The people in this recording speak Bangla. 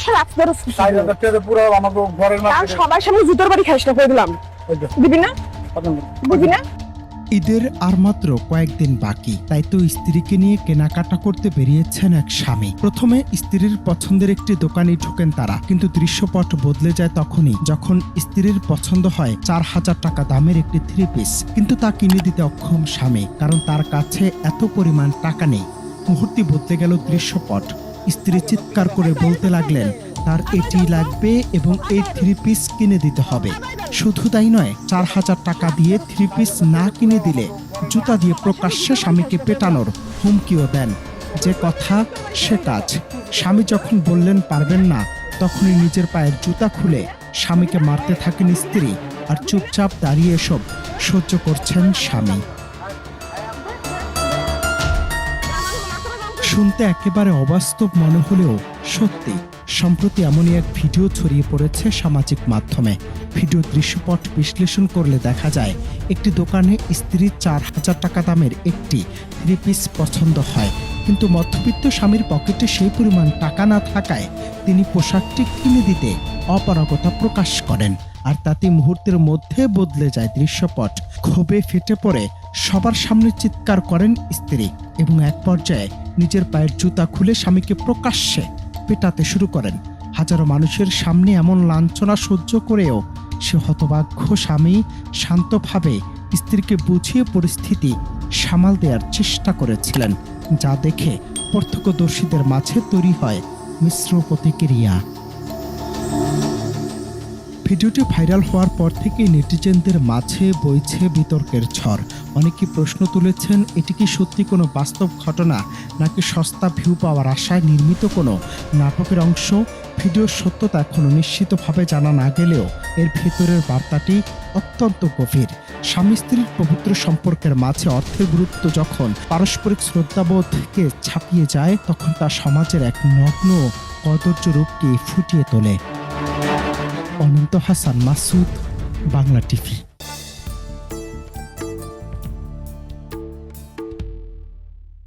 সমস্যা রাস্তার পুরো আমাকে ঘরের মাঝে সবার সামনে জুতোর বাড়ি খাইস না করে দিলাম। দিবি না? দিবি না? ঈদের আর মাত্র কয়েকদিন বাকি, তাই তো স্ত্রীকে নিয়ে কেনাকাটা করতে বেরিয়েছেন এক স্বামী। প্রথমে স্ত্রীর পছন্দের একটি দোকানে ঢোকেন তারা, কিন্তু দৃশ্যপট বদলে যায় তখনই যখন স্ত্রীর পছন্দ হয় 4,000 টাকা দামের একটি 3 পিস, কিন্তু তা কিনে দিতে অক্ষম স্বামী, কারণ তার কাছে এত পরিমাণ টাকা নেই। মুহূর্তে বদলে গেল দৃশ্যপট। স্ত্রী চিৎকার করে বলতে লাগলেন তার এটি লাগবে এবং এই 3 পিস কিনে দিতে হবে। শুধু তাই নয়, 4,000 টাকা দিয়ে 3 পিস না কিনে দিলে জুতা দিয়ে প্রকাশ্যে স্বামীকে পেটানোর হুমকিও দেন। যে কথা সে কাজ। স্বামী যখন বললেন পারবেন না, তখনই নিজের পায়ের জুতা খুলে স্বামীকে মারতে থাকেন স্ত্রী, আর চুপচাপ দাঁড়িয়ে এসব সহ্য করছেন স্বামী। শুনতে একেবারে অবাস্তব মনে হলেও সত্যি। সম্প্রতি এমনই এক ভিডিও ছড়িয়ে পড়েছে সামাজিক মাধ্যমে। ভিডিও দৃশ্যপট বিশ্লেষণ করলে দেখা যায় একটি দোকানে স্ত্রীর 4,000 টাকা দামের একটি 3 পিস পছন্দ হয়, কিন্তু মধ্যবিত্ত স্বামীর পকেটে সেই পরিমাণ টাকা না থাকায় তিনি পোশাকটি কিনে দিতে অপারগতা প্রকাশ করেন, আর তাতে মুহূর্তের মধ্যে বদলে যায় দৃশ্যপট। ক্ষোভে ফেটে পড়ে সবার সামনে চিৎকার করেন স্ত্রী এবং এক পর্যায়ে নিজের পায়ের জুতা খুলে স্বামীকে প্রকাশ্যে পেটাতে শুরু করেন। হাজারো মানুষের সামনে এমন লাঞ্ছনা সহ্য করেও সে হতভাগ্য স্বামী শান্তভাবে স্ত্রীকে বুঝিয়ে পরিস্থিতি সামাল দেওয়ার চেষ্টা করেছিলেন, যা দেখে প্রত্যক্ষদর্শীদের মাঝে তৈরি হয় মিশ্র প্রতিক্রিয়া। ভিডিওটি ভাইরাল হওয়ার পর থেকে নেটিজেনদের মাঝে বইছে বিতর্কের ঝড়। অনেকে প্রশ্ন তুলেছেন, এটি কি সত্যি কোনো বাস্তব ঘটনা, নাকি সস্তা ভিউ পাওয়ার আশায় নির্মিত কোনো নাটকের অংশ? ভিডিওর সত্যতা এখনও নিশ্চিতভাবে জানা না গেলেও এর ভেতরের বার্তাটি অত্যন্ত গভীর। স্বামী স্ত্রীর পবিত্র সম্পর্কের মাঝে অর্থের গুরুত্ব যখন পারস্পরিক শ্রদ্ধাবোধকে ছাপিয়ে যায়, তখন তা সমাজের এক নগ্ন কদর্য রূপকে ফুটিয়ে তোলে। অনন্ত হাসান মাসুদ, বাংলা টিভি।